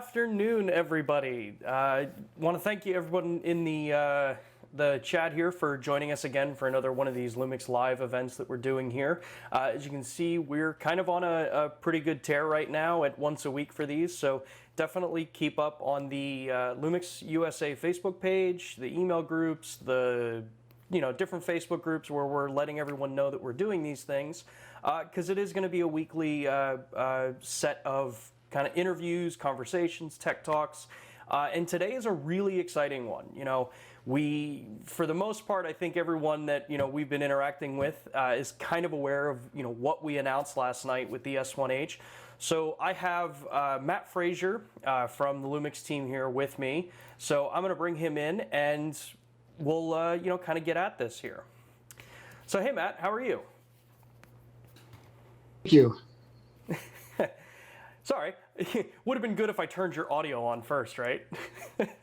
afternoon, everybody. Want to thank you, everyone in the chat here, for joining us again for another one of these Lumix Live events that we're doing here. As you can see, we're kind of on a pretty good tear right now at once a week for these, so definitely keep up on the Lumix USA Facebook page, the email groups, the different Facebook groups where we're letting everyone know that we're doing these things, because it is going to be a weekly set of kind of interviews, conversations, tech talks, and today is a really exciting one. For the most part, I think everyone that we've been interacting with is kind of aware of what we announced last night with the S1H. So I have Matt Frazer from the Lumix team here with me. So I'm going to bring him in and we'll kind of get at this here. So hey Matt, how are you? Thank you. Sorry, it would have been good if I turned your audio on first, right?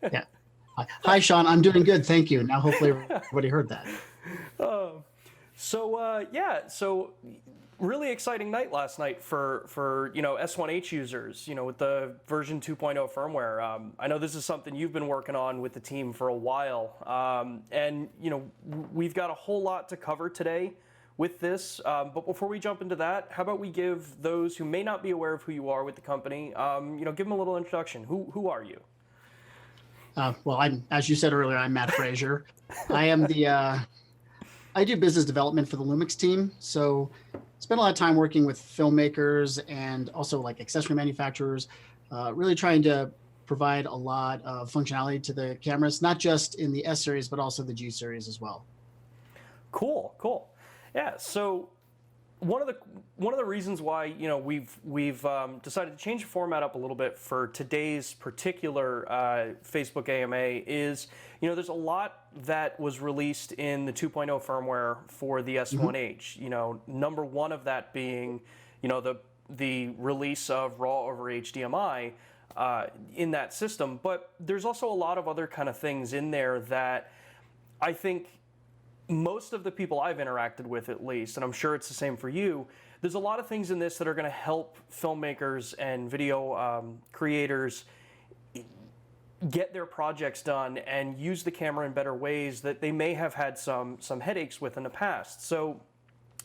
Yeah. Hi, Sean. I'm doing good. Thank you. Now, hopefully, everybody heard that. So really exciting night last night for S1H users. With the version 2.0 firmware. I know this is something you've been working on with the team for a while, and we've got a whole lot to cover today with this, but before we jump into that, how about we give those who may not be aware of who you are with the company, give them a little introduction. Who are you? Well, as you said earlier, I'm Matt Frazer. I am I do business development for the Lumix team. So spend a lot of time working with filmmakers and also like accessory manufacturers, really trying to provide a lot of functionality to the cameras, not just in the S series, but also the G series as well. Cool. Yeah, so one of the reasons why we've decided to change the format up a little bit for today's particular Facebook AMA is there's a lot that was released in the 2.0 firmware for the S1H. Number one of that being the release of RAW over HDMI in that system, but there's also a lot of other kind of things in there that I think most of the people I've interacted with, at least, and I'm sure it's the same for you, there's a lot of things in this that are going to help filmmakers and video creators get their projects done and use the camera in better ways that they may have had some headaches with in the past. So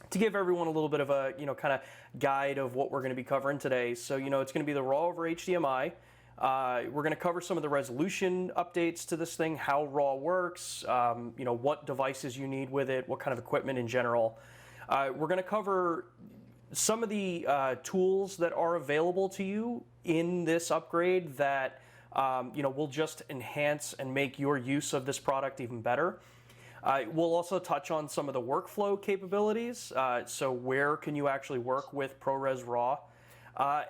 to give everyone a little bit of a kind of guide of what we're going to be covering today, so it's going to be the RAW over HDMI. We're going to cover some of the resolution updates to this thing, how RAW works, what devices you need with it, what kind of equipment in general. We're going to cover some of the tools that are available to you in this upgrade that will just enhance and make your use of this product even better. We'll also touch on some of the workflow capabilities. So where can you actually work with ProRes RAW?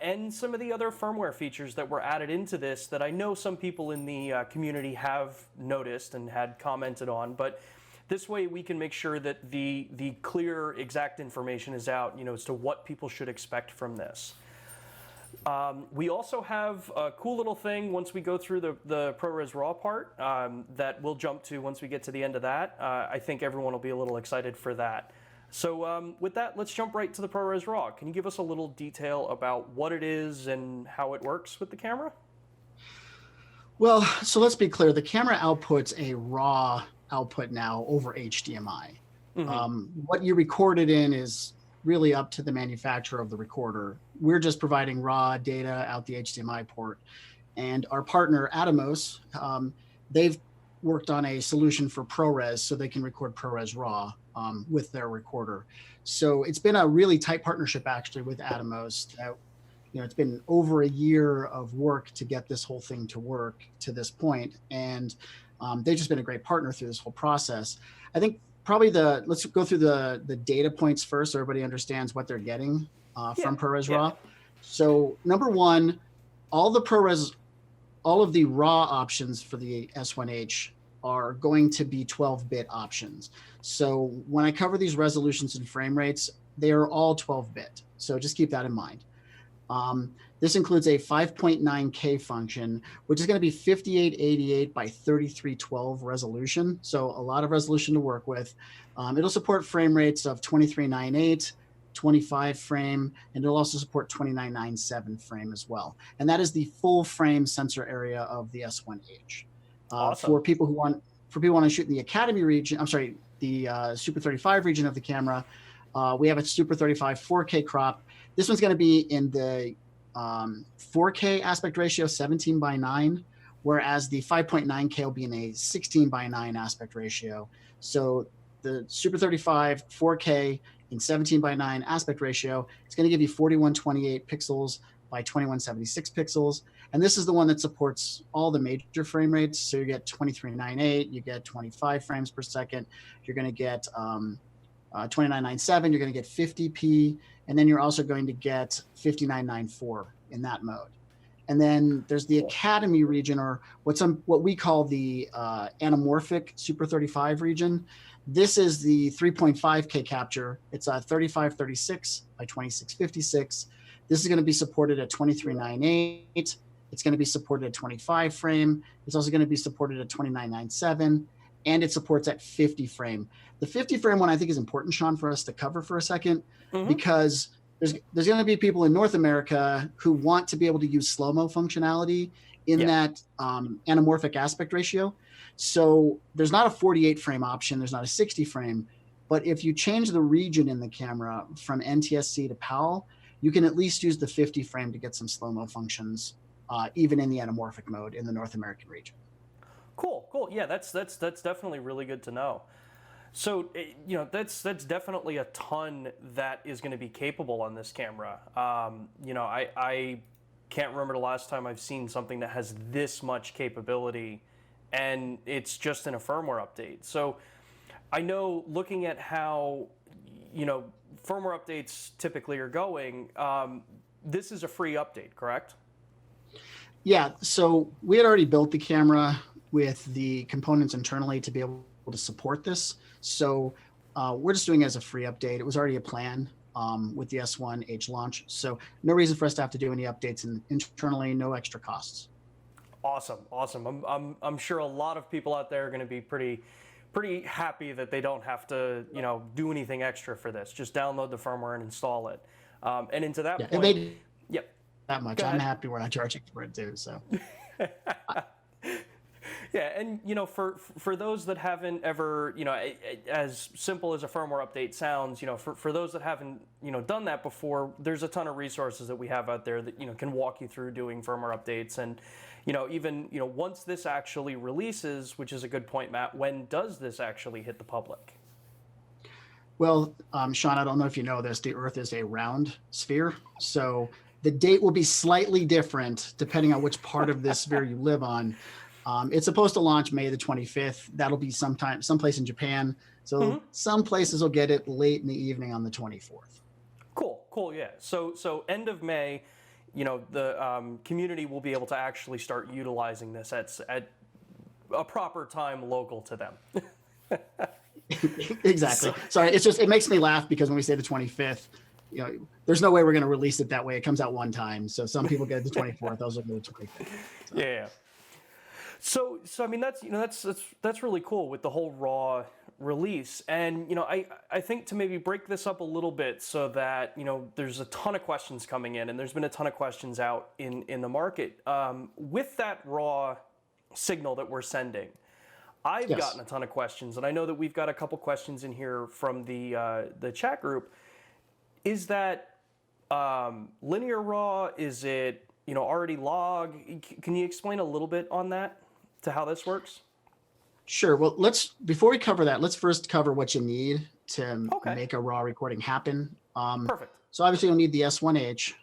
And some of the other firmware features that were added into this that I know some people in the community have noticed and had commented on, but this way we can make sure that the clear, exact information is out, as to what people should expect from this. We also have a cool little thing once we go through the ProRes RAW part that we'll jump to once we get to the end of that. I think everyone will be a little excited for that. So with that, let's jump right to the ProRes RAW. Can you give us a little detail about what it is and how it works with the camera? Well, so let's be clear. The camera outputs a RAW output now over HDMI. What you record it in is really up to the manufacturer of the recorder. We're just providing RAW data out the HDMI port. And our partner, Atomos, they've worked on a solution for ProRes so they can record ProRes RAW with their recorder. So it's been a really tight partnership actually with Atomos. It's been over a year of work to get this whole thing to work to this point. And they've just been a great partner through this whole process. I think probably let's go through the data points first so everybody understands what they're getting from ProRes RAW. So number one, all of the RAW options for the S1H are going to be 12-bit options. So when I cover these resolutions and frame rates, they are all 12-bit. So just keep that in mind. This includes a 5.9K function, which is going to be 5888 by 3312 resolution. So a lot of resolution to work with. It'll support frame rates of 2398, 25 frame, and it'll also support 2997 frame as well. And that is the full frame sensor area of the S1H. Awesome. For people who want to shoot in the Academy region, I'm sorry, the Super 35 region of the camera, we have a Super 35 4K crop. This one's going to be in the 4K aspect ratio, 17:9, whereas the 5.9K will be in a 16:9 aspect ratio. So the Super 35 4K in 17:9 aspect ratio, it's going to give you 4128 pixels by 2176 pixels. And this is the one that supports all the major frame rates. So you get 2398, you get 25 frames per second, you're going to get 2997, you're going to get 50p, and then you're also going to get 5994 in that mode. And then there's the Academy region, or what we call the anamorphic Super 35 region. This is the 3.5K capture. It's a 3536 by 2656. This is going to be supported at 2398. It's going to be supported at 25 frame. It's also going to be supported at 2997, and it supports at 50 frame. The 50 frame one I think is important, Sean, for us to cover for a second, because there's going to be people in North America who want to be able to use slow-mo functionality in that anamorphic aspect ratio. So there's not a 48 frame option. There's not a 60 frame. But if you change the region in the camera from NTSC to PAL, you can at least use the 50 frame to get some slow-mo functions, even in the anamorphic mode in the North American region. Cool. Yeah, that's definitely really good to know. So, that's definitely a ton that is going to be capable on this camera. I can't remember the last time I've seen something that has this much capability, and it's just in a firmware update. So, I know looking at how, firmware updates typically are going, this is a free update, correct? Yeah, so we had already built the camera with the components internally to be able to support this. So we're just doing it as a free update. It was already a plan with the S1H launch. So no reason for us to have to do any updates internally, no extra costs. Awesome. I'm sure a lot of people out there are going to be pretty happy that they don't have to, do anything extra for this. Just download the firmware and install it. And into that point, that much. I'm happy we're not charging for it too. So. Yeah, and for those that haven't ever, as simple as a firmware update sounds, for those that haven't, done that before, there's a ton of resources that we have out there that can walk you through doing firmware updates, and even once this actually releases, which is a good point, Matt. When does this actually hit the public? Well, Sean, I don't know if you know this. The Earth is a round sphere, so the date will be slightly different depending on which part of this sphere you live on. It's supposed to launch May the 25th. That'll be someplace in Japan. So some places will get it late in the evening on the 24th. Cool. Yeah. So end of May, the community will be able to actually start utilizing this at a proper time local to them. Exactly. Sorry, it makes me laugh because when we say the 25th, there's no way we're going to release it that way. It comes out one time. So some people get it the 24th, those will get the 25th. So. Yeah. So I mean that's really cool with the whole RAW release, and I think to maybe break this up a little bit so that there's a ton of questions coming in, and there's been a ton of questions out in the market with that RAW signal that we're sending. I've gotten a ton of questions, and I know that we've got a couple questions in here from the chat group. Is that linear RAW? Is it already log? Can you explain a little bit on that, to how this works? Sure. Well, before we cover that, let's first cover what you need to make a RAW recording happen. Perfect. So obviously you'll need the S1H.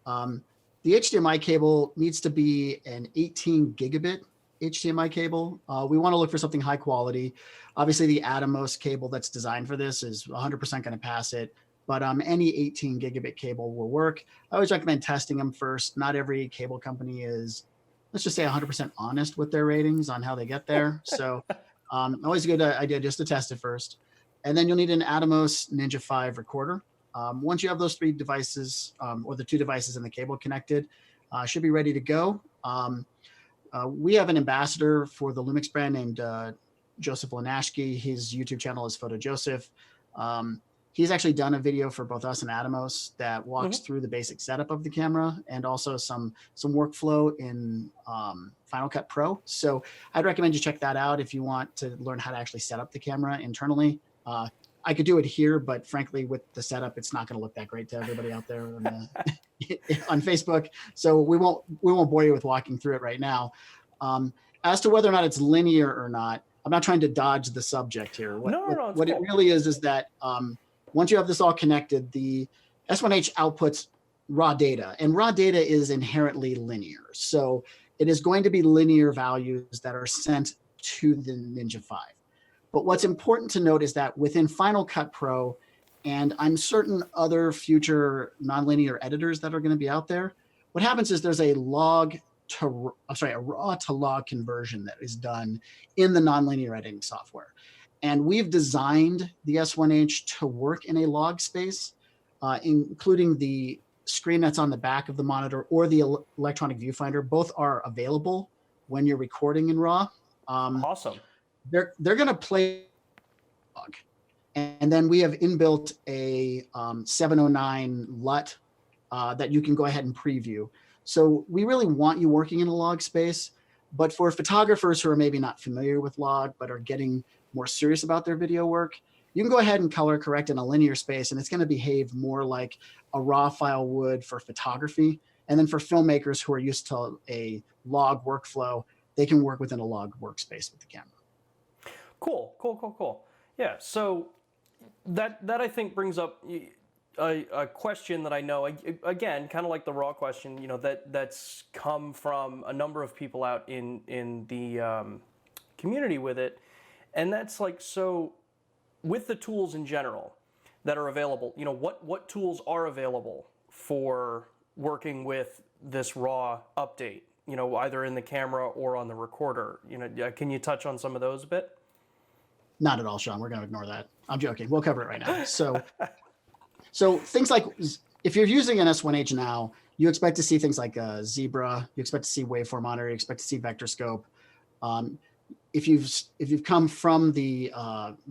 The HDMI cable needs to be an 18 gigabit HDMI cable. We want to look for something high quality. Obviously the Atomos cable that's designed for this is 100% going to pass it, but any 18 gigabit cable will work. I always recommend testing them first. Not every cable company is, let's just say, 100% honest with their ratings on how they get there. So always a good idea just to test it first. And then you'll need an Atomos Ninja 5 recorder. Once you have those three devices, or the two devices and the cable connected, should be ready to go. We have an ambassador for the Lumix brand named Joseph Lanashki. His YouTube channel is Photo Joseph. He's actually done a video for both us and Atomos that walks through the basic setup of the camera and also some workflow in Final Cut Pro. So I'd recommend you check that out if you want to learn how to actually set up the camera internally. I could do it here, but frankly, with the setup, it's not going to look that great to everybody out there on Facebook. So we won't bore you with walking through it right now. As to whether or not it's linear or not, I'm not trying to dodge the subject here. What cool. it really is that once you have this all connected, the S1H outputs raw data, and raw data is inherently linear. So it is going to be linear values that are sent to the Ninja 5. But what's important to note is that within Final Cut Pro, and I'm certain other future nonlinear editors that are going to be out there, what happens is there's a raw to log conversion that is done in the nonlinear editing software. And we've designed the S1H to work in a log space, including the screen that's on the back of the monitor or the electronic viewfinder. Both are available when you're recording in RAW. Awesome. They're going to play log. And then we have inbuilt a 709 LUT that you can go ahead and preview. So we really want you working in a log space, but for photographers who are maybe not familiar with log, but are getting more serious about their video work, you can go ahead and color correct in a linear space, and it's going to behave more like a RAW file would for photography. And then for filmmakers who are used to a log workflow, they can work within a log workspace with the camera. Cool. Yeah, so that I think brings up a question that I know, again, kind of like the RAW question, you know, that's come from a number of people out in the community with it. And that's like, so with the tools in general that are available, you know, what tools are available for working with this RAW update, you know, either in the camera or on the recorder? You know, can you touch on some of those a bit? Not at all, Sean. We're going to ignore that. I'm joking. We'll cover it right now. So things like, if you're using an S1H now, you expect to see things like Zebra, you expect to see waveform monitor, you expect to see vector scope. If you've come from the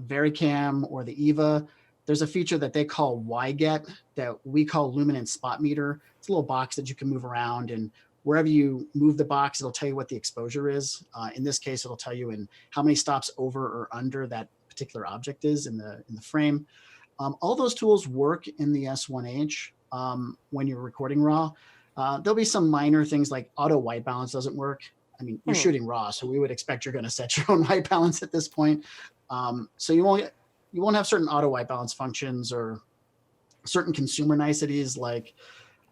Varicam or the EVA, there's a feature that they call YGET that we call luminance spot meter. It's a little box that you can move around, and wherever you move the box, it'll tell you what the exposure is. In this case, it'll tell you in how many stops over or under that particular object is in the frame. All those tools work in the S1H when you're recording RAW. There'll be some minor things like auto white balance doesn't work. I mean, you're shooting RAW, so we would expect you're going to set your own white balance at this point. So you won't have certain auto white balance functions or certain consumer niceties like,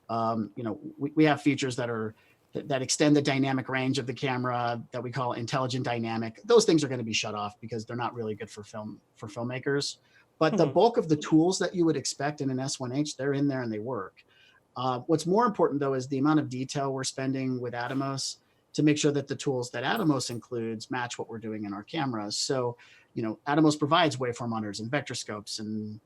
you know, we have features that extend the dynamic range of the camera that we call intelligent dynamic. Those things are going to be shut off because they're not really good for filmmakers. But the bulk of the tools that you would expect in an S1H, they're in there and they work. What's more important, though, is the amount of detail we're spending with Atomos to make sure that the tools that Atomos includes match what we're doing in our cameras. So, you know, Atomos provides waveform monitors and vector scopes, and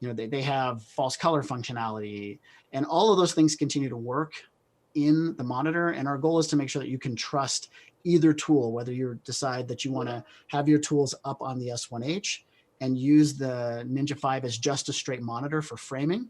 you know, they have false color functionality, and all of those things continue to work in the monitor. And our goal is to make sure that you can trust either tool, whether you decide that you want to have your tools up on the S1H and use the Ninja 5 as just a straight monitor for framing,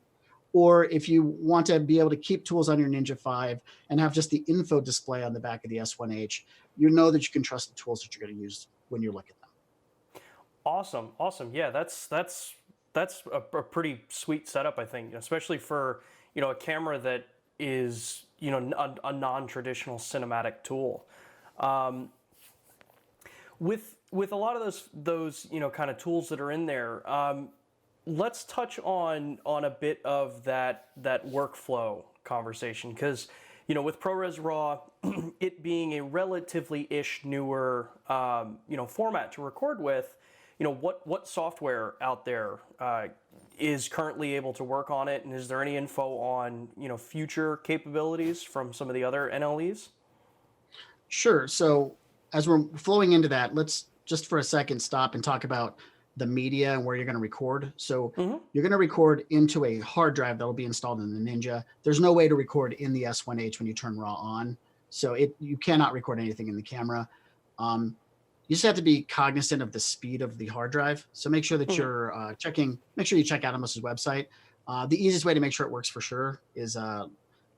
or if you want to be able to keep tools on your Ninja 5 and have just the info display on the back of the S1H, you know that you can trust the tools that you're going to use when you look at them. Awesome. Yeah, that's a pretty sweet setup, I think, especially for, you know, a camera that is, you know, a non-traditional cinematic tool. With a lot of those you know, kind of tools that are in there, let's touch on a bit of that workflow conversation, because, you know, with ProRes RAW, it being a relatively newer you know, format to record with, you know, what software out there is currently able to work on it, and is there any info on, you know, future capabilities from some of the other NLEs? Sure. So as we're flowing into that, let's just for a second stop and talk about the media and where you're going to record. So you're going to record into a hard drive that will be installed in the Ninja. There's no way to record in the S1H when you turn RAW on. So you cannot record anything in the camera. You just have to be cognizant of the speed of the hard drive. So make sure that you're make sure you check Atomos' website. The easiest way to make sure it works for sure is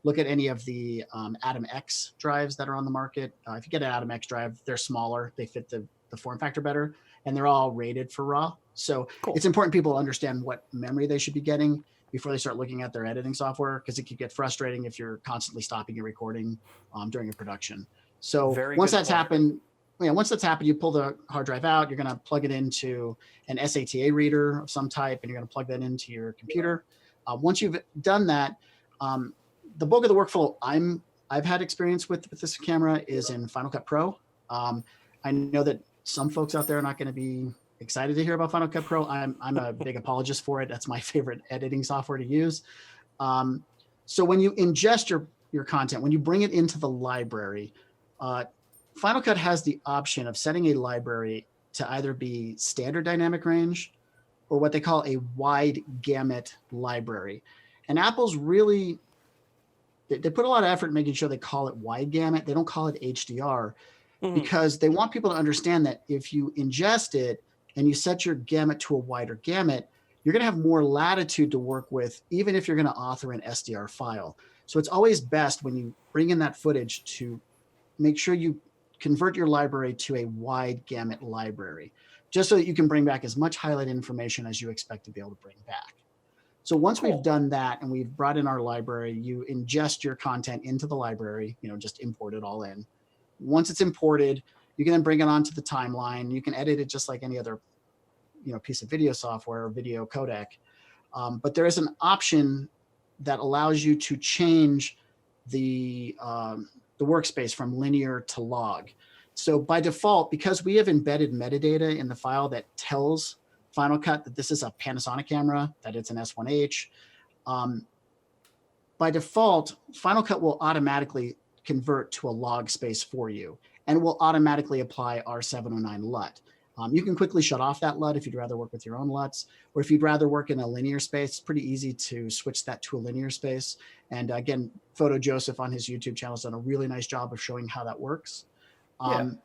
look at any of the Atom X drives that are on the market. If you get an Atom X drive, they're smaller, they fit the form factor better, and they're all rated for RAW. So Cool. it's important people understand what memory they should be getting before they start looking at their editing software, because it could get frustrating if you're constantly stopping your recording during a production. So once that's happened, you pull the hard drive out, you're going to plug it into an SATA reader of some type, and you're going to plug that into your computer. Once you've done that, the bulk of the workflow I've had experience with this camera is in Final Cut Pro. I know that some folks out there are not going to be excited to hear about Final Cut Pro. I'm a big apologist for it. That's my favorite editing software to use. So when you ingest your content, when you bring it into the library, Final Cut has the option of setting a library to either be standard dynamic range or what they call a wide gamut library. And Apple's really, they put a lot of effort in making sure they call it wide gamut. They don't call it HDR because they want people to understand that if you ingest it and you set your gamut to a wider gamut, you're going to have more latitude to work with, even if you're going to author an SDR file. So it's always best when you bring in that footage to make sure you convert your library to a wide gamut library, just so that you can bring back as much highlight information as you expect to be able to bring back. So once we've done that and we've brought in our library, you ingest your content into the library, just import it all in. Once it's imported, you can then bring it onto the timeline. You can edit it just like any other piece of video software or video codec. But there is an option that allows you to change the workspace from linear to log. So by default, because we have embedded metadata in the file that tells Final Cut that this is a Panasonic camera, that it's an S1H, by default, Final Cut will automatically convert to a log space for you, and will automatically apply R709 LUT. You can quickly shut off that LUT if you'd rather work with your own LUTs, or if you'd rather work in a linear space, it's pretty easy to switch that to a linear space. And again, Photo Joseph on his YouTube channel has done a really nice job of showing how that works. And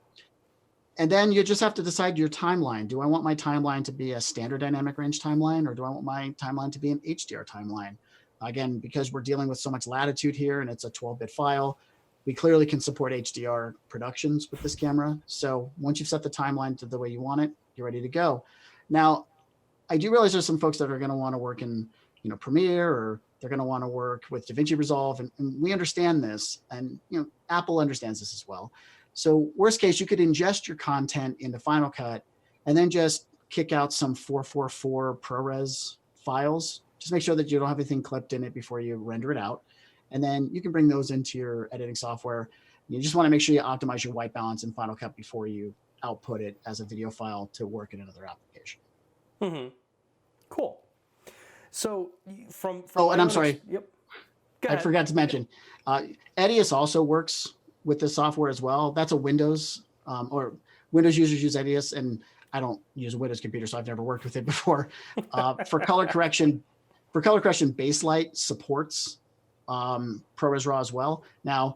then you just have to decide your timeline. Do I want my timeline to be a standard dynamic range timeline, or do I want my timeline to be an HDR timeline? Again, because we're dealing with so much latitude here and it's a 12-bit file, we clearly can support HDR productions with this camera. So once you've set the timeline to the way you want it, you're ready to go. Now, I do realize there's some folks that are going to want to work in Premiere, or they're going to want to work with DaVinci Resolve, and we understand this, and Apple understands this as well. So worst case, you could ingest your content into Final Cut and then just kick out some 444 ProRes files. Just make sure that you don't have anything clipped in it before you render it out. And then you can bring those into your editing software. You just want to make sure you optimize your white balance in Final Cut before you output it as a video file to work in another application. Cool. So from and I'm sorry. Yep. I forgot to mention, Edius also works with this software as well. That's a Windows, or Windows users use Edius, and I don't use a Windows computer, so I've never worked with it before. For color correction, Baselight supports ProRes RAW as well. Now,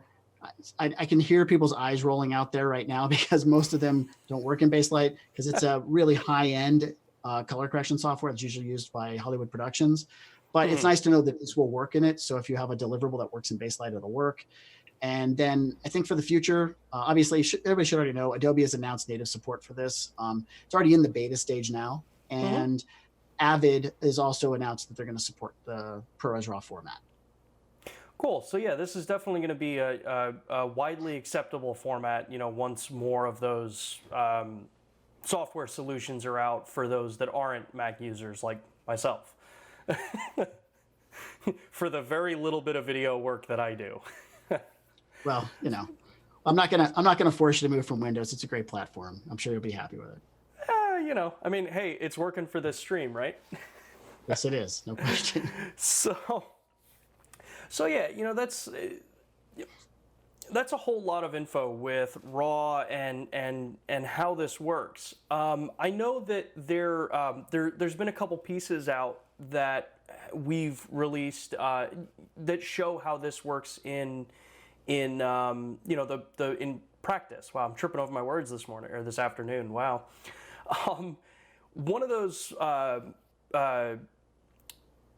I can hear people's eyes rolling out there right now because most of them don't work in Baselight, because it's a really high-end color correction software that's usually used by Hollywood productions. But it's nice to know that this will work in it. So if you have a deliverable that works in Baselight, it'll work. And then I think for the future, obviously, everybody should already know, Adobe has announced native support for this. It's already in the beta stage now. And Avid has also announced that they're going to support the ProRes RAW format. Cool. So yeah, this is definitely going to be a widely acceptable format, once more of those software solutions are out for those that aren't Mac users like myself. For the very little bit of video work that I do. Well, I'm not gonna force you to move from Windows. It's a great platform. I'm sure you'll be happy with it. I mean, hey, it's working for this stream, right? Yes, it is. No question. So yeah, that's a whole lot of info with RAW and how this works. I know that there's been a couple pieces out that we've released that show how this works in practice. Wow, I'm tripping over my words this morning or this afternoon. Wow. One of those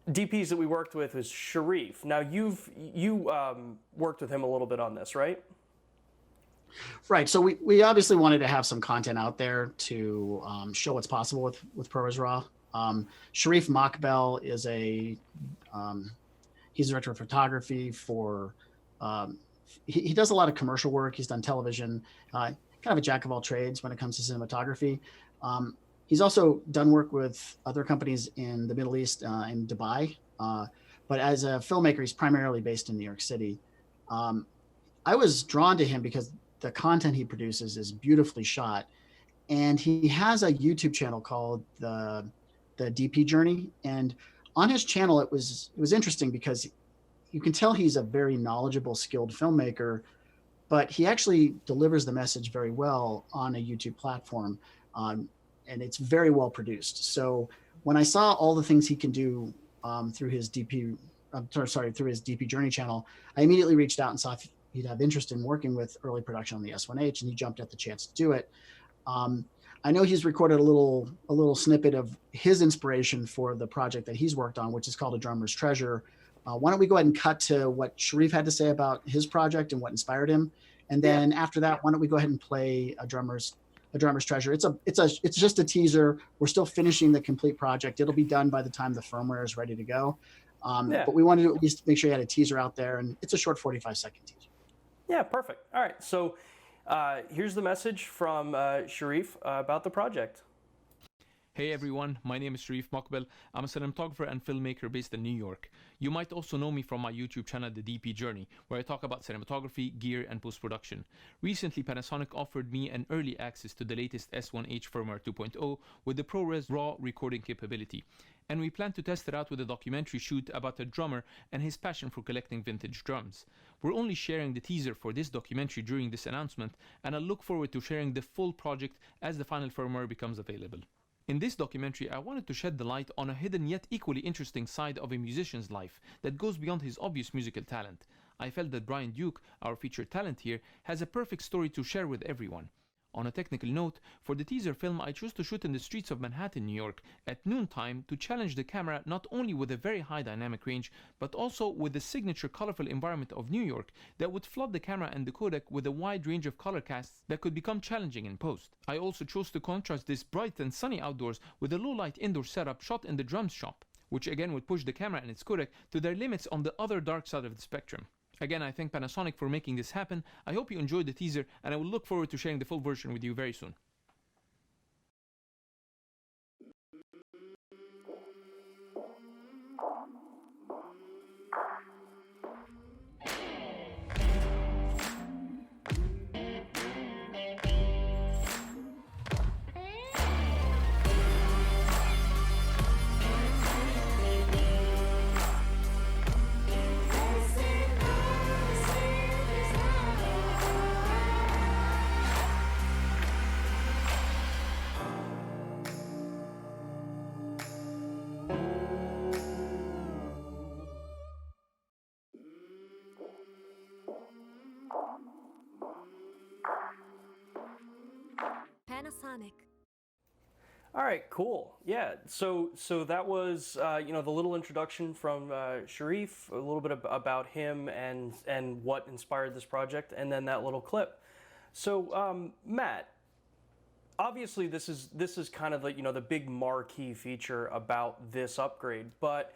DPs that we worked with was Sharif. Now you worked with him a little bit on this, right? Right. So we obviously wanted to have some content out there to show what's possible with ProRes RAW. Sharif Mokbel is he's a director of photography for, he does a lot of commercial work. He's done television, kind of a jack of all trades when it comes to cinematography. He's also done work with other companies in the Middle East and Dubai. But as a filmmaker, he's primarily based in New York City. I was drawn to him because the content he produces is beautifully shot. And he has a YouTube channel called the DP Journey. And on his channel, it was interesting because you can tell he's a very knowledgeable, skilled filmmaker, but he actually delivers the message very well on a YouTube platform. And it's very well produced. So when I saw all the things he can do through his DP Journey channel, I immediately reached out and saw if he'd have interest in working with early production on the S1H, and he jumped at the chance to do it. I know he's recorded a little snippet of his inspiration for the project that he's worked on, which is called A Drummer's Treasure. Why don't we go ahead and cut to what Sharif had to say about his project and what inspired him, and then after that, why don't we go ahead and play A Drummer's Treasure. It's just a teaser. We're still finishing the complete project. It'll be done by the time the firmware is ready to go. But we wanted to at least make sure you had a teaser out there, and it's a short 45-second teaser. Yeah, perfect. All right, so here's the message from Sharif about the project. Hey everyone, my name is Sharif Mokbel. I'm a cinematographer and filmmaker based in New York. You might also know me from my YouTube channel, The DP Journey, where I talk about cinematography, gear, and post-production. Recently, Panasonic offered me an early access to the latest S1H firmware 2.0 with the ProRes RAW recording capability. And we plan to test it out with a documentary shoot about a drummer and his passion for collecting vintage drums. We're only sharing the teaser for this documentary during this announcement, and I look forward to sharing the full project as the final firmware becomes available. In this documentary, I wanted to shed the light on a hidden yet equally interesting side of a musician's life that goes beyond his obvious musical talent. I felt that Brian Duke, our featured talent here, has a perfect story to share with everyone. On a technical note, for the teaser film, I chose to shoot in the streets of Manhattan, New York, at noontime to challenge the camera not only with a very high dynamic range, but also with the signature colorful environment of New York that would flood the camera and the codec with a wide range of color casts that could become challenging in post. I also chose to contrast this bright and sunny outdoors with a low-light indoor setup shot in the drums shop, which again would push the camera and its codec to their limits on the other dark side of the spectrum. Again, I thank Panasonic for making this happen. I hope you enjoyed the teaser, and I will look forward to sharing the full version with you very soon. Panasonic. All right, cool. Yeah, so that was the little introduction from Sharif, a little bit about him and what inspired this project, and then that little clip. So Matt, obviously this is kind of the big marquee feature about this upgrade, but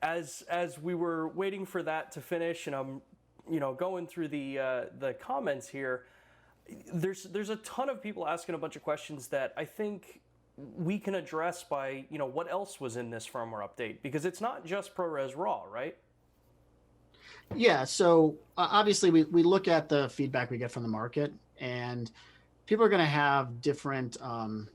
as we were waiting for that to finish, and I'm going through the comments here, there's a ton of people asking a bunch of questions that I think we can address by what else was in this firmware update, because it's not just ProRes RAW, right? Yeah, so obviously we look at the feedback we get from the market, and people are going to have different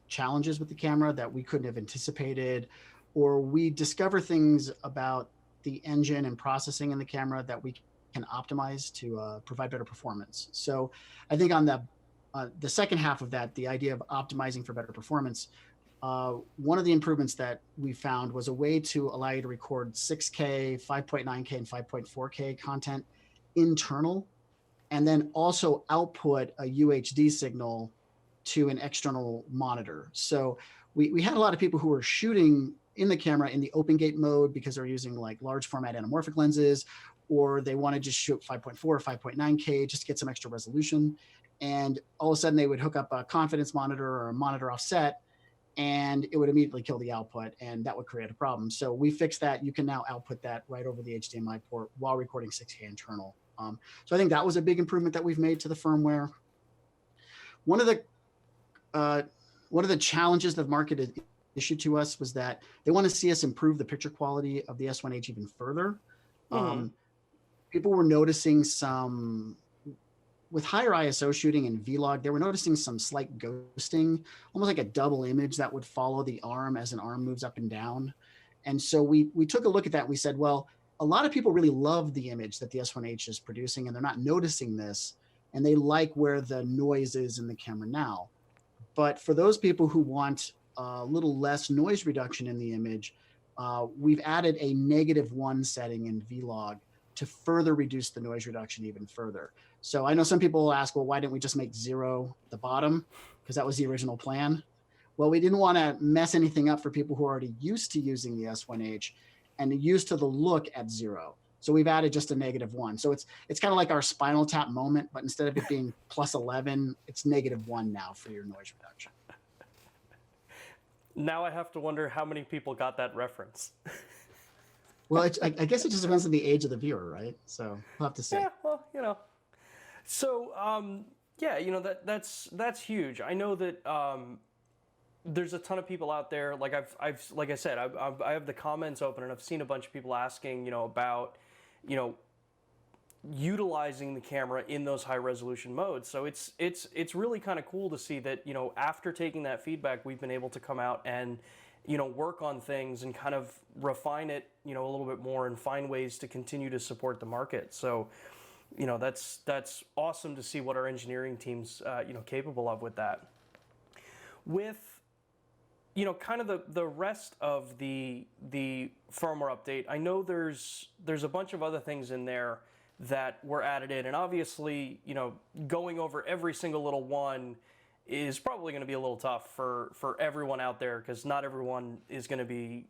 challenges with the camera that we couldn't have anticipated, or we discover things about the engine and processing in the camera that we can optimize to provide better performance. So I think on the second half of that, the idea of optimizing for better performance, one of the improvements that we found was a way to allow you to record 6K, 5.9K, and 5.4K content internal and then also output a UHD signal to an external monitor. So we had a lot of people who were shooting in the camera in the open gate mode because they're using like large format anamorphic lenses, or they want to just shoot 5.4 or 5.9K just to get some extra resolution. And all of a sudden they would hook up a confidence monitor or a monitor offset, and it would immediately kill the output, and that would create a problem. So we fixed that. You can now output that right over the HDMI port while recording 6K internal. So I think that was a big improvement that we've made to the firmware. One of the challenges the market has issued to us was that they want to see us improve the picture quality of the S1H even further. People were noticing some, with higher ISO shooting and vlog, they were noticing some slight ghosting, almost like a double image that would follow the arm as an arm moves up and down. And so we took a look at that and we said, well, a lot of people really love the image that the S1H is producing, and they're not noticing this, and they like where the noise is in the camera now. But for those people who want a little less noise reduction in the image, we've added a -1 setting in vlog to further reduce the noise reduction even further. So I know some people will ask, well, why didn't we just make 0 the bottom? Because that was the original plan. Well, we didn't want to mess anything up for people who are already used to using the S1H and used to the look at 0. So we've added just a -1. So it's kind of like our Spinal Tap moment, but instead of it being +11, it's -1 now for your noise reduction. Now I have to wonder how many people got that reference. Well, I guess it just depends on the age of the viewer, right? So we'll have to see. Yeah, well, you know. So, yeah, you know, that's huge. I know that there's a ton of people out there. Like like I said, I have the comments open, and I've seen a bunch of people asking, you know, about, you know, utilizing the camera in those high resolution modes. So it's really kind of cool to see that, you know, after taking that feedback, we've been able to come out and, you know, work on things and kind of refine it, you know, a little bit more and find ways to continue to support the market. So, you know, that's awesome to see what our engineering team's, you know, capable of with that. With, you know, kind of the rest of the firmware update, I know there's a bunch of other things in there that were added in, and obviously, you know, going over every single little one is probably going to be a little tough for everyone out there, because not everyone is going to be,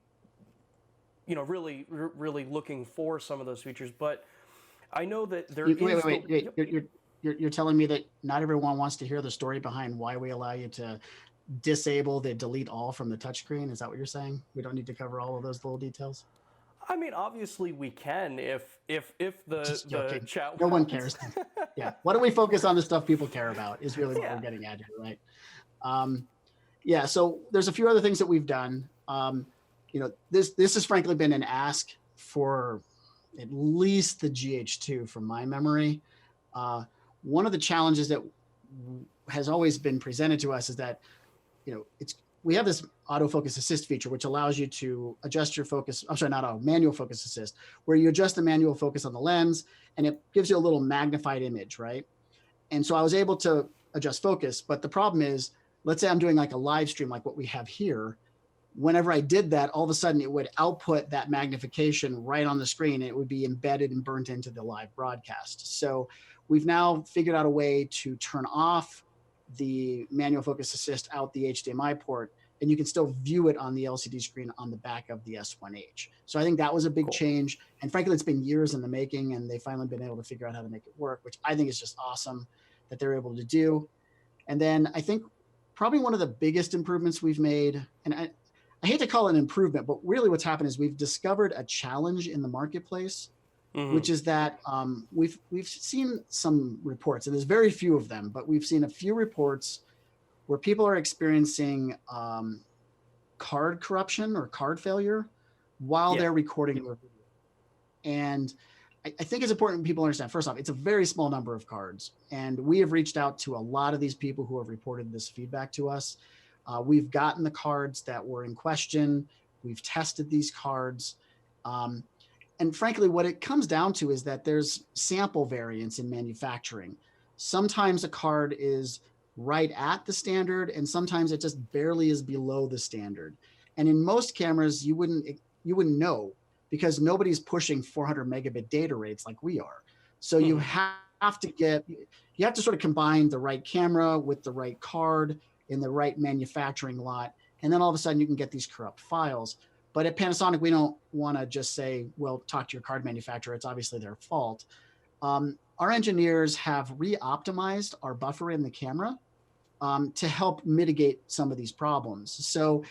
you know, really looking for some of those features. But I know that there is. Wait. You're telling me that not everyone wants to hear the story behind why we allow you to disable the delete all from the touchscreen? Is that what you're saying? We don't need to cover all of those little details? I mean, obviously we can if the chat. No one cares. Yeah. Why don't we focus on the stuff people care about is really what we're getting at here, right? Yeah. So there's a few other things that we've done. You know, this has frankly been an ask for at least the GH2 from my memory. One of the challenges that has always been presented to us is that, you know, we have this autofocus assist feature, which allows you to adjust your focus. I'm sorry, not auto, manual focus assist, where you adjust the manual focus on the lens and it gives you a little magnified image, right? And so I was able to adjust focus, but the problem is, let's say I'm doing like a live stream, like what we have here. Whenever I did that, all of a sudden it would output that magnification right on the screen. And it would be embedded and burnt into the live broadcast. So we've now figured out a way to turn off the manual focus assist out the HDMI port, and you can still view it on the LCD screen on the back of the S1H. So I think that was a big change. And frankly, it's been years in the making, and they've finally been able to figure out how to make it work, which I think is just awesome that they're able to do. And then I think probably one of the biggest improvements we've made, and I hate to call it an improvement, but really what's happened is we've discovered a challenge in the marketplace, which is that we've seen some reports, and there's very few of them, but we've seen a few reports where people are experiencing card corruption or card failure while they're recording their video. And I think it's important people understand, first off, it's a very small number of cards. And we have reached out to a lot of these people who have reported this feedback to us. We've gotten the cards that were in question. We've tested these cards. And frankly, what it comes down to is that there's sample variance in manufacturing. Sometimes a card is right at the standard, and sometimes it just barely is below the standard. And in most cameras, you wouldn't know, because nobody's pushing 400 megabit data rates like we are. So you have have to sort of combine the right camera with the right card in the right manufacturing lot. And then all of a sudden you can get these corrupt files. But at Panasonic, we don't want to just say, well, talk to your card manufacturer. It's obviously their fault. Our engineers have re-optimized our buffer in the camera to help mitigate some of these problems. So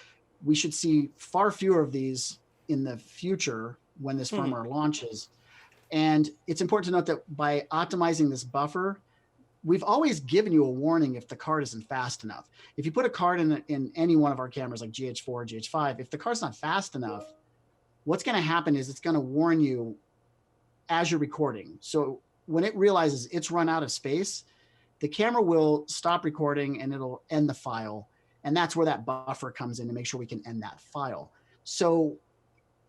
we should see far fewer of these in the future when this firmware launches. And it's important to note that by optimizing this buffer, we've always given you a warning if the card isn't fast enough. If you put a card in any one of our cameras like GH4, GH5, if the card's not fast enough, what's going to happen is it's going to warn you as you're recording. So when it realizes it's run out of space, the camera will stop recording and it'll end the file. And that's where that buffer comes in to make sure we can end that file. So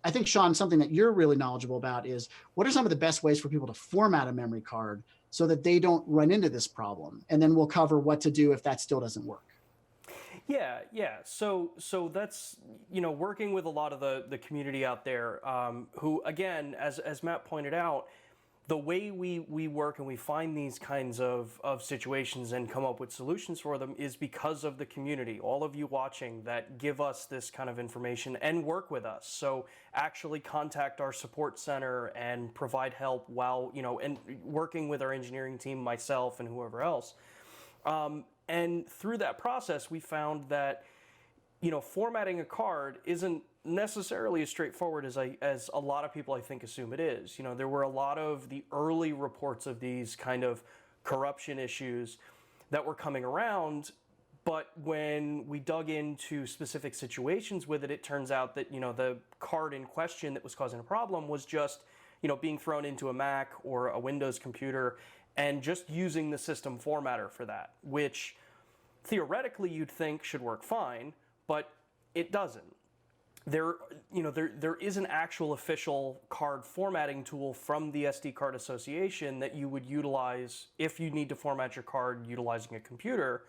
I think, Sean, something that you're really knowledgeable about is what are some of the best ways for people to format a memory card so that they don't run into this problem? And then we'll cover what to do if that still doesn't work. Yeah. So that's, working with a lot of the community out there who, again, as Matt pointed out, the way we work and we find these kinds of situations and come up with solutions for them is because of the community, all of you watching that give us this kind of information and work with us. So actually contact our support center and provide help while, and working with our engineering team, myself and whoever else. And through that process, we found that, formatting a card isn't necessarily as straightforward as a lot of people I think assume it is. There were a lot of the early reports of these kind of corruption issues that were coming around, but when we dug into specific situations with it, it turns out that the card in question that was causing a problem was just being thrown into a Mac or a Windows computer and just using the system formatter for that, which theoretically you'd think should work fine, but it doesn't. There is an actual official card formatting tool from the SD Card Association that you would utilize if you need to format your card utilizing a computer,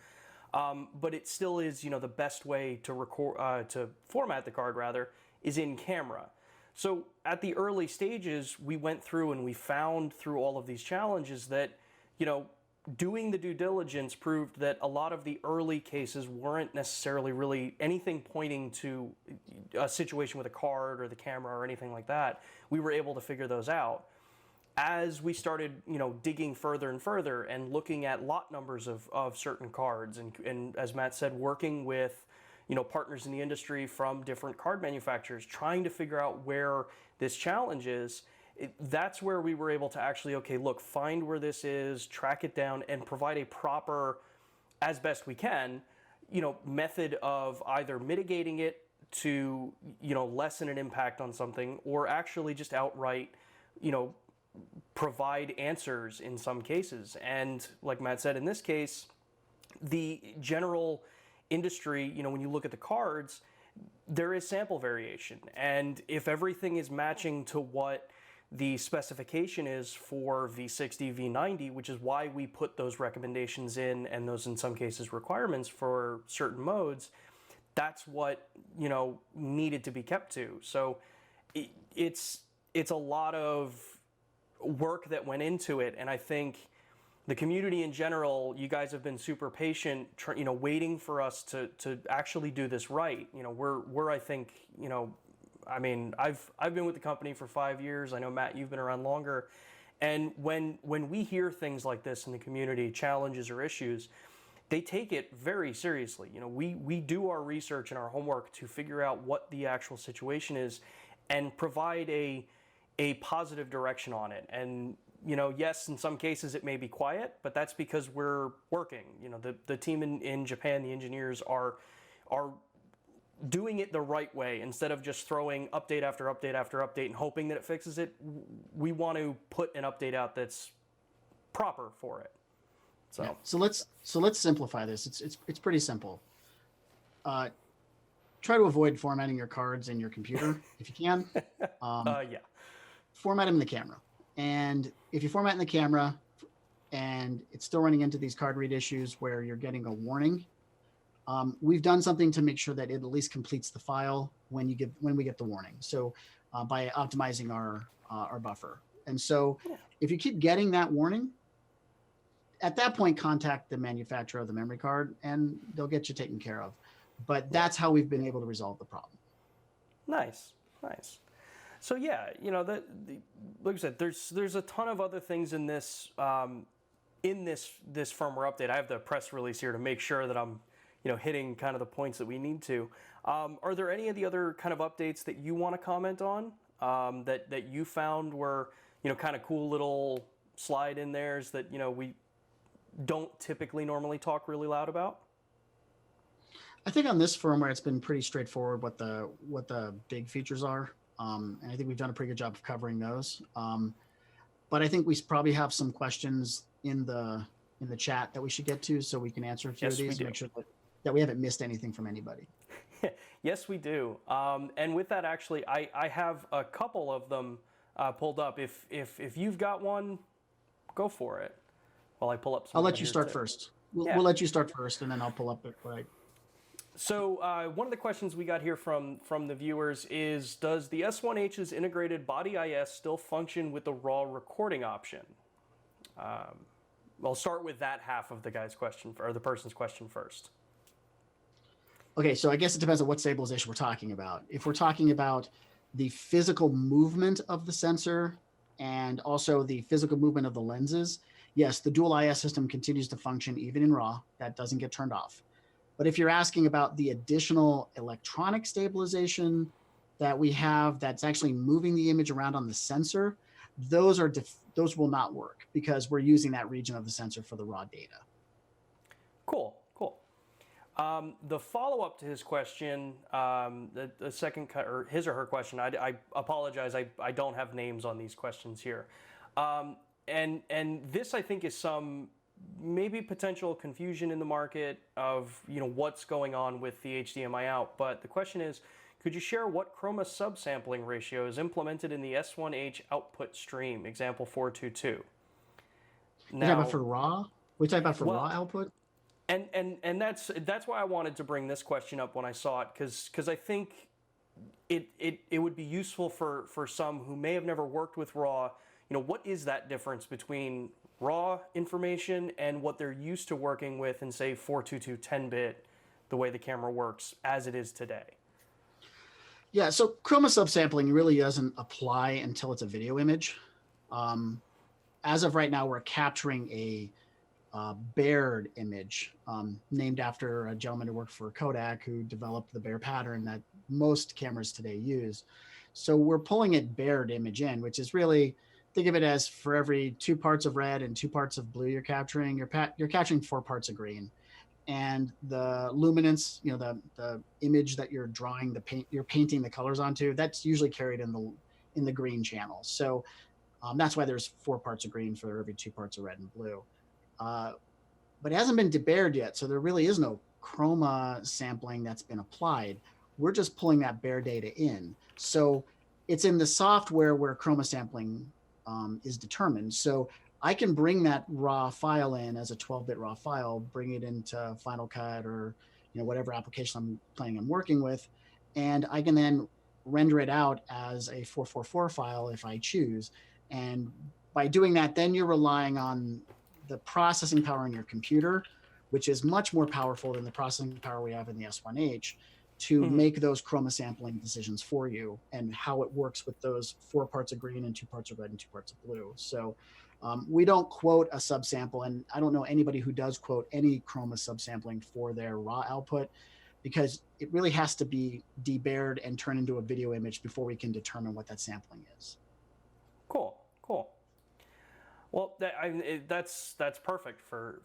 but it still is, the best way to record to format the card rather is in camera. So at the early stages, we went through and we found through all of these challenges that, doing the due diligence proved that a lot of the early cases weren't necessarily really anything pointing to a situation with a card or the camera or anything like that. We were able to figure those out. As we started, digging further and further and looking at lot numbers of certain cards and as Matt said, working with, partners in the industry from different card manufacturers, trying to figure out where this challenge is, that's where we were able to actually, find where this is, track it down, and provide a proper, as best we can, method of either mitigating it to, lessen an impact on something, or actually just outright, provide answers in some cases. And like Matt said, in this case, the general industry, when you look at the cards, there is sample variation. And if everything is matching to what the specification is for V60, V90, which is why we put those recommendations in and those in some cases requirements for certain modes, that's what needed to be kept to. So it's a lot of work that went into it, and I think the community in general, you guys have been super patient, waiting for us to actually do this right. We're I think, I've been with the company for 5 years. I know, Matt, you've been around longer. And when we hear things like this in the community, challenges or issues, they take it very seriously. We do our research and our homework to figure out what the actual situation is and provide a positive direction on it. And, yes, in some cases it may be quiet, but that's because we're working. The team in Japan, the engineers are doing it the right way. Instead of just throwing update after update after update and hoping that it fixes it, we want to put an update out that's proper for it. So yeah. So let's simplify this. It's pretty simple. Try to avoid formatting your cards in your computer if you can. Format them in the camera. And if you format in the camera and it's still running into these card read issues where you're getting a warning, we've done something to make sure that it at least completes the file when we get the warning. So by optimizing our buffer. And so if you keep getting that warning, at that point, contact the manufacturer of the memory card and they'll get you taken care of. But that's how we've been able to resolve the problem. Nice, nice. So yeah, like I said, there's a ton of other things in this this firmware update. I have the press release here to make sure that I'm hitting kind of the points that we need to. Are there any of the other kind of updates that you want to comment on that you found were kind of cool little slide in theirs that we don't typically normally talk really loud about? I think on this firmware, it's been pretty straightforward what the big features are. And I think we've done a pretty good job of covering those. But I think we probably have some questions in the chat that we should get to, so we can answer a few of these and make sure that we haven't missed anything from anybody. Yes, we do. And with that, actually, I have a couple of them pulled up. If you've got one, go for it. While I pull up some. I'll let you start first. We'll let you start first, and then I'll pull up it. Right. So one of the questions we got here from the viewers is, does the S1H's integrated body IS still function with the RAW recording option? I'll start with that half of the guy's question, or the person's question first. Okay, so I guess it depends on what stabilization we're talking about. If we're talking about the physical movement of the sensor and also the physical movement of the lenses, yes, the dual IS system continues to function even in RAW. That doesn't get turned off. But if you're asking about the additional electronic stabilization that we have that's actually moving the image around on the sensor, those will not work because we're using that region of the sensor for the raw data. Cool. The follow-up to his question, the second or his or her question, I apologize, I don't have names on these questions here. And this, I think, is some maybe potential confusion in the market of what's going on with the HDMI out. But the question is, could you share what chroma subsampling ratio is implemented in the S1H output stream, example 422? Now, you talking about for RAW? We talking about for RAW output? And that's why I wanted to bring this question up when I saw it, because I think it would be useful for some who may have never worked with RAW. What is that difference between RAW information and what they're used to working with in, say, 422 10-bit, the way the camera works as it is today? Yeah, so chroma subsampling really doesn't apply until it's a video image. As of right now, we're capturing a Baird image named after a gentleman who worked for Kodak who developed the Baird pattern that most cameras today use. So we're pulling a Baird image in, which is really, think of it as for every 2 parts of red and 2 parts of blue you're capturing 4 parts of green. And the luminance, the image that you're drawing, you're painting the colors onto, that's usually carried in the green channel. So that's why there's 4 parts of green for every 2 parts of red and blue. But it hasn't been debared yet, so there really is no chroma sampling that's been applied. We're just pulling that Baird data in. So it's in the software where chroma sampling is determined. So I can bring that raw file in as a 12-bit raw file, bring it into Final Cut or whatever application I'm planning on working with, and I can then render it out as a 444 file if I choose. And by doing that, then you're relying on the processing power in your computer, which is much more powerful than the processing power we have in the S1H, to make those chroma sampling decisions for you and how it works with those 4 parts of green and 2 parts of red and 2 parts of blue. So we don't quote a subsample, and I don't know anybody who does quote any chroma subsampling for their raw output, because it really has to be debared and turn into a video image before we can determine what that sampling is. Cool. Well, that's perfect for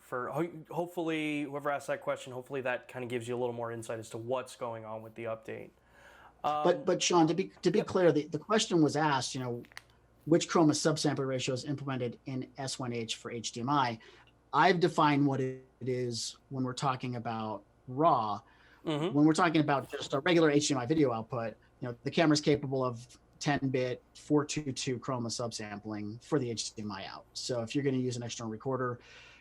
hopefully whoever asked that question. Hopefully that kind of gives you a little more insight as to what's going on with the update. But Sean, to be clear, the question was asked, which chroma subsampling ratio is implemented in S1H for HDMI. I've defined what it is when we're talking about RAW. When we're talking about just a regular HDMI video output, the camera's capable of 10-bit 422 chroma subsampling for the HDMI out. So if you're going to use an external recorder,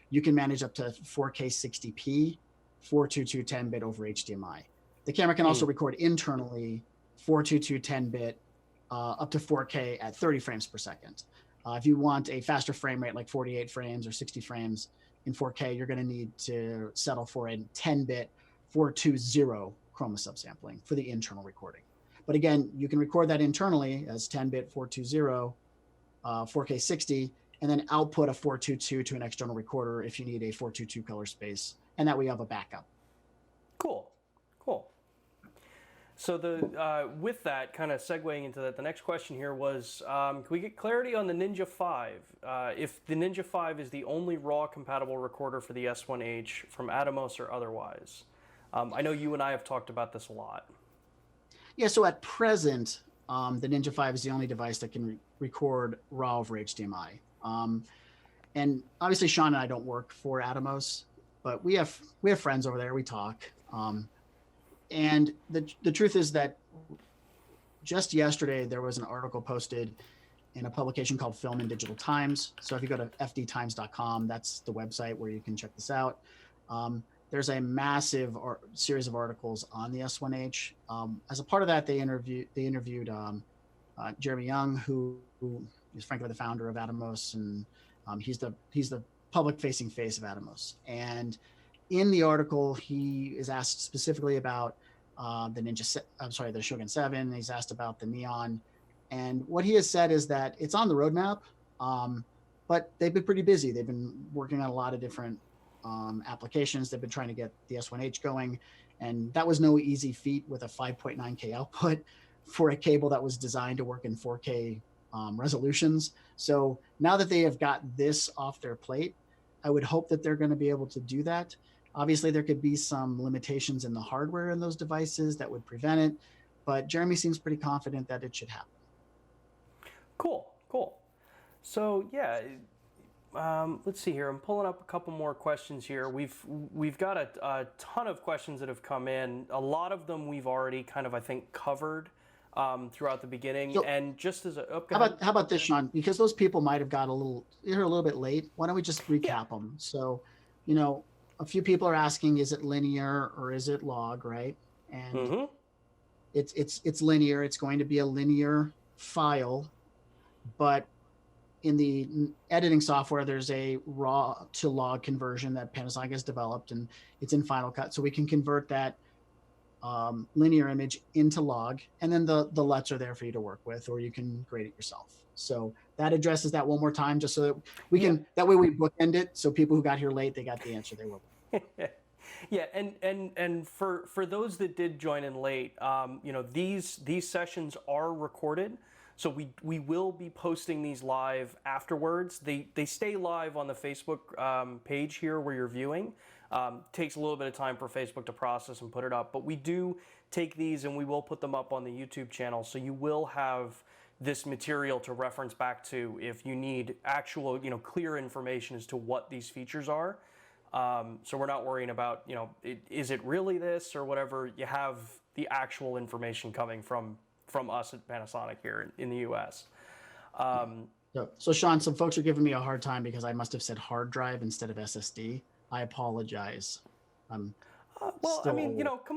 you can manage up to 4K 60p 422 10-bit over HDMI. The camera can also record internally 422 10-bit up to 4K at 30 frames per second. If you want a faster frame rate like 48 frames or 60 frames, in 4K, you're going to need to settle for a 10-bit 420 chroma subsampling for the internal recording. But again, you can record that internally as 10-bit 420, 4K 60, and then output a 422 to an external recorder if you need a 422 color space, and that way you have a backup. Cool, cool. So with that, kind of segueing into that, the next question here was, can we get clarity on the Ninja 5? If the Ninja 5 is the only RAW compatible recorder for the S1H from Atomos or otherwise? I know you and I have talked about this a lot. Yeah, so at present, the Ninja 5 is the only device that can record RAW over HDMI. And obviously, Sean and I don't work for Atomos, but we have friends over there. We talk. And the truth is that just yesterday, there was an article posted in a publication called Film and Digital Times. So if you go to fdtimes.com, that's the website where you can check this out. There's a massive series of articles on the S1H. As a part of that, they interviewed Jeremy Young, who is frankly the founder of Atomos, and he's the public-facing face of Atomos. And in the article, he is asked specifically about the Shogun 7. He's asked about the Neon, and what he has said is that it's on the roadmap, but they've been pretty busy. They've been working on a lot of different applications. They've been trying to get the S1H going, and that was no easy feat with a 5.9K output for a cable that was designed to work in 4K resolutions. So now that they have got this off their plate, I would hope that they're going to be able to do that. Obviously, there could be some limitations in the hardware in those devices that would prevent it, but Jeremy seems pretty confident that it should happen. Cool, cool. So yeah, let's see here. I'm pulling up a couple more questions here. We've got a ton of questions that have come in. A lot of them we've already kind of, I think, covered throughout the beginning. So, and just as a how about this, Sean? Because those people might have got a little bit late. Why don't we just recap them? So, a few people are asking, is it linear or is it log, right? And it's linear. It's going to be a linear file, but in the editing software, there's a raw to log conversion that Panasonic has developed, and it's in Final Cut. So we can convert that linear image into log, and then the LUTs are there for you to work with, or you can grade it yourself. So that addresses that one more time, just so that we can, that way we bookend it. So people who got here late, they got the answer they were. Yeah, and for those that did join in late, these sessions are recorded. So we will be posting these live afterwards. They stay live on the Facebook page here where you're viewing. Takes a little bit of time for Facebook to process and put it up, but we do take these and we will put them up on the YouTube channel. So you will have this material to reference back to if you need actual, clear information as to what these features are. So we're not worrying about, is it really this or whatever. You have the actual information coming from us at Panasonic here in the US. So Sean, some folks are giving me a hard time because I must have said hard drive instead of SSD. I apologize. Come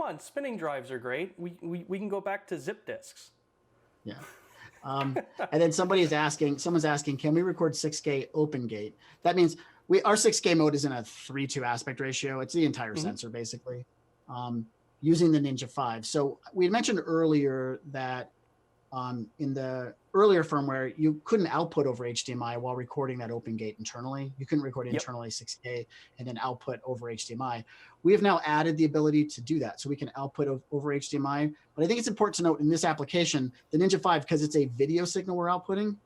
on, spinning drives are great. We can go back to zip disks. Yeah. And then someone's asking, can we record 6K open gate? That means our 6K mode is in a 3:2 aspect ratio. It's the entire sensor basically, using the Ninja 5. So we had mentioned earlier that in the earlier firmware, you couldn't output over HDMI while recording that open gate internally. You couldn't record internally 6K and then output over HDMI. We have now added the ability to do that. So we can output over HDMI. But I think it's important to note in this application, the Ninja 5, because it's a video signal we're outputting,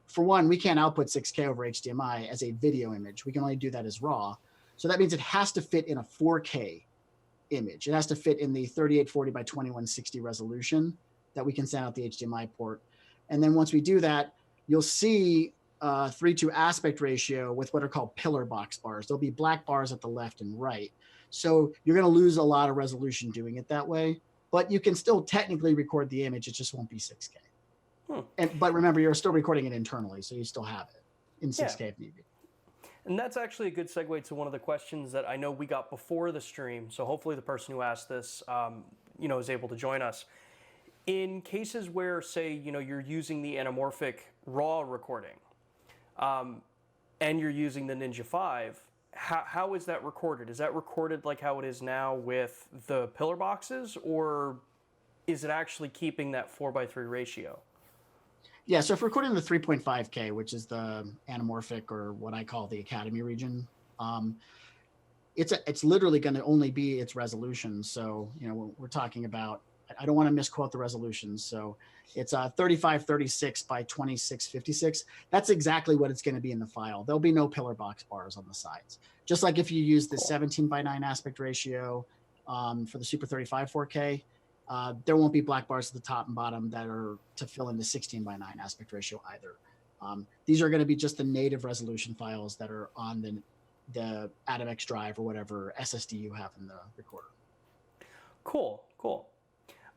for one, we can't output 6K over HDMI as a video image. We can only do that as RAW. So that means it has to fit in a 4K image. It has to fit in the 3840 by 2160 resolution that we can send out the HDMI port. And then once we do that, you'll see 3:2 aspect ratio with what are called pillar box bars. There'll be black bars at the left and right. So you're going to lose a lot of resolution doing it that way, but you can still technically record the image. It just won't be 6K. But remember, you're still recording it internally, so you still have it in 6K if need be. And that's actually a good segue to one of the questions that I know we got before the stream. So hopefully the person who asked this, is able to join us. In cases where, say, you're using the anamorphic RAW recording, and you're using the Ninja 5, how is that recorded? Is that recorded like how it is now with the pillar boxes, or is it actually keeping that 4:3 ratio? Yeah, so if we're recording the 3.5K, which is the anamorphic, or what I call the Academy region, it's literally going to only be its resolution. So, we're talking about, I don't want to misquote the resolutions. So it's 3536 by 2656. That's exactly what it's going to be in the file. There'll be no pillar box bars on the sides. Just like if you use the 17:9 aspect ratio for the Super 35 4K, there won't be black bars at the top and bottom that are to fill in the 16:9 aspect ratio either. These are going to be just the native resolution files that are on the Atomos drive or whatever SSD you have in the recorder. Cool.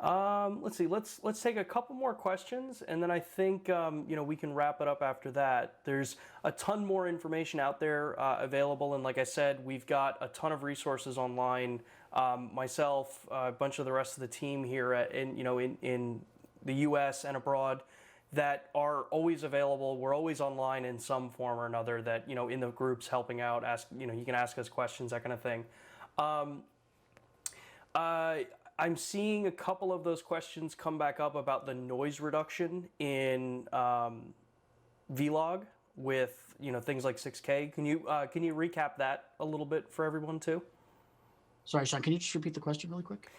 Let's see. Let's take a couple more questions, and then I think we can wrap it up after that. There's a ton more information out there available, and like I said, we've got a ton of resources online. Myself, a bunch of the rest of the team here in the U.S. and abroad, that are always available. We're always online in some form or another. That in the groups helping out. You can ask us questions, that kind of thing. I'm seeing a couple of those questions come back up about the noise reduction in Vlog with things like 6K. Can you recap that a little bit for everyone too? Sorry, Sean, can you just repeat the question really quick?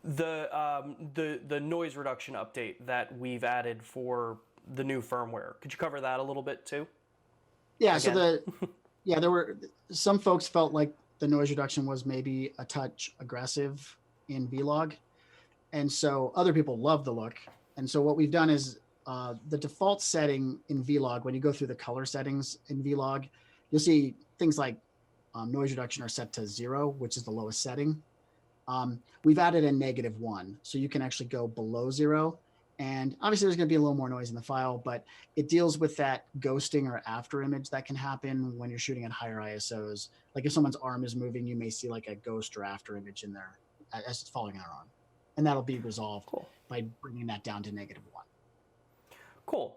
The noise reduction update that we've added for the new firmware. Could you cover that a little bit too? Yeah. Again. There were some folks felt like the noise reduction was maybe a touch aggressive in Vlog, and so other people love the look. And so what we've done is the default setting in Vlog, when you go through the color settings in Vlog, you'll see things like noise reduction are set to 0, which is the lowest setting. We've added a -1, so you can actually go below 0. And obviously there's going to be a little more noise in the file, but it deals with that ghosting or after image that can happen when you're shooting at higher ISOs. Like if someone's arm is moving, you may see like a ghost or after image in there as it's following our arm. And that'll be resolved by bringing that down to -1. Cool.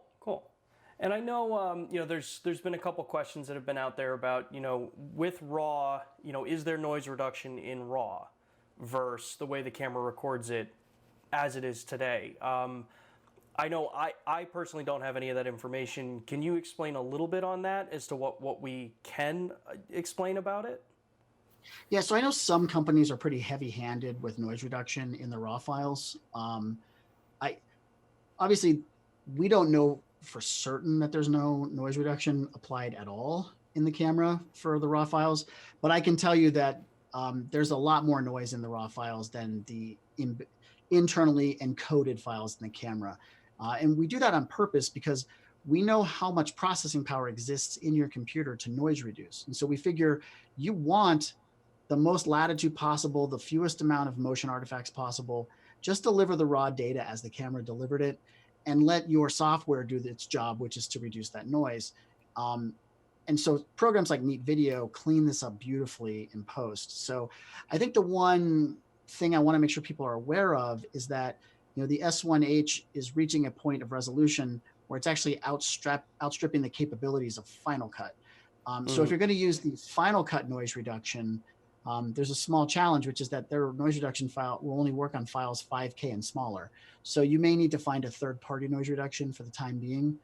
And I know, there's been a couple questions that have been out there about, with RAW, is there noise reduction in RAW versus the way the camera records it as it is today? I know I personally don't have any of that information. Can you explain a little bit on that as to what we can explain about it? Yeah, so I know some companies are pretty heavy-handed with noise reduction in the RAW files. Obviously, we don't know for certain that there's no noise reduction applied at all in the camera for the RAW files, but I can tell you that there's a lot more noise in the RAW files than the internally encoded files in the camera. And we do that on purpose because we know how much processing power exists in your computer to noise reduce. And so we figure you want the most latitude possible, the fewest amount of motion artifacts possible, just deliver the raw data as the camera delivered it, and let your software do its job, which is to reduce that noise. And so programs like Neat Video clean this up beautifully in post. So I think the one thing I want to make sure people are aware of is that the S1H is reaching a point of resolution where it's actually outstripping the capabilities of Final Cut. So if you're going to use the Final Cut noise reduction, there's a small challenge, which is that their noise reduction file will only work on files 5K and smaller. So you may need to find a third-party noise reduction for the time being.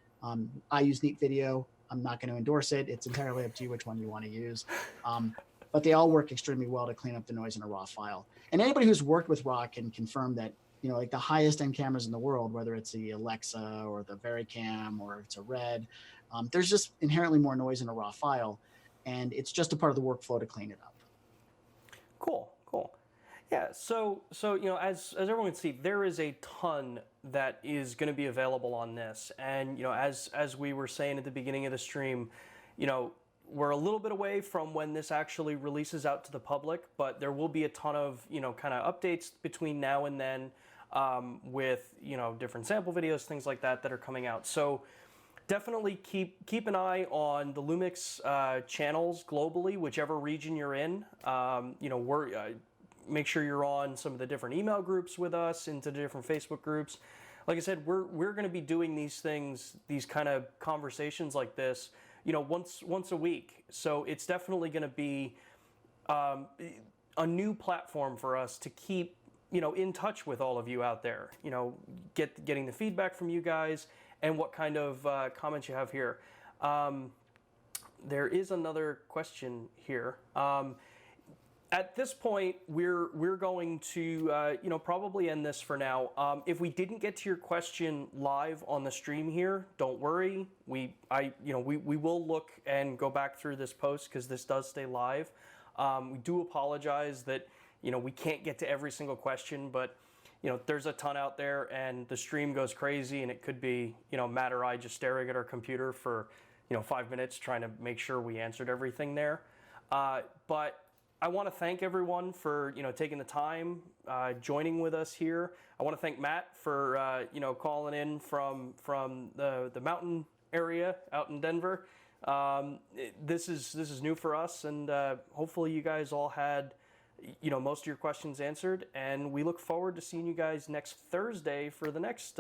I use Neat Video. I'm not going to endorse it. It's entirely up to you which one you want to use. But they all work extremely well to clean up the noise in a RAW file. And anybody who's worked with RAW can confirm that, like the highest end cameras in the world, whether it's the Alexa or the Vericam or it's a Red, there's just inherently more noise in a RAW file. And it's just a part of the workflow to clean it up. Cool. Yeah, so as everyone can see, there is a ton that is going to be available on this. And, as we were saying at the beginning of the stream, we're a little bit away from when this actually releases out to the public, but there will be a ton of, kind of updates between now and then with, different sample videos, things like that are coming out. So definitely keep an eye on the Lumix channels globally, whichever region you're in. Make sure you're on some of the different email groups with us, into the different Facebook groups. Like I said, we're going to be doing these things, these kind of conversations like this, once a week. So it's definitely going to be a new platform for us to keep in touch with all of you out there. Getting the feedback from you guys and what kind of comments you have here. There is another question here. At this point, we're going to probably end this for now. If we didn't get to your question live on the stream here, don't worry. We will look and go back through this post because this does stay live. We do apologize that we can't get to every single question, but there's a ton out there, and the stream goes crazy, and it could be Matt or I just staring at our computer for 5 minutes trying to make sure we answered everything there. But I want to thank everyone for taking the time, joining with us here. I want to thank Matt for calling in from the mountain area out in Denver. This is new for us, and hopefully you guys all had most of your questions answered. And we look forward to seeing you guys next Thursday for the next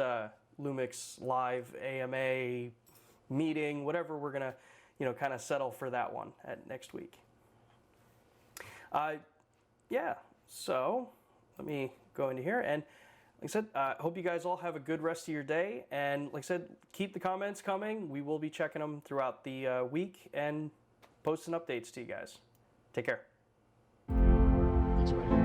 Lumix Live AMA meeting, whatever we're gonna kind of settle for that one at next week. Yeah, so let me go into here, and like I said, hope you guys all have a good rest of your day, and like I said, keep the comments coming. We will be checking them throughout the week and posting updates to you guys. Take care. Thanks, buddy.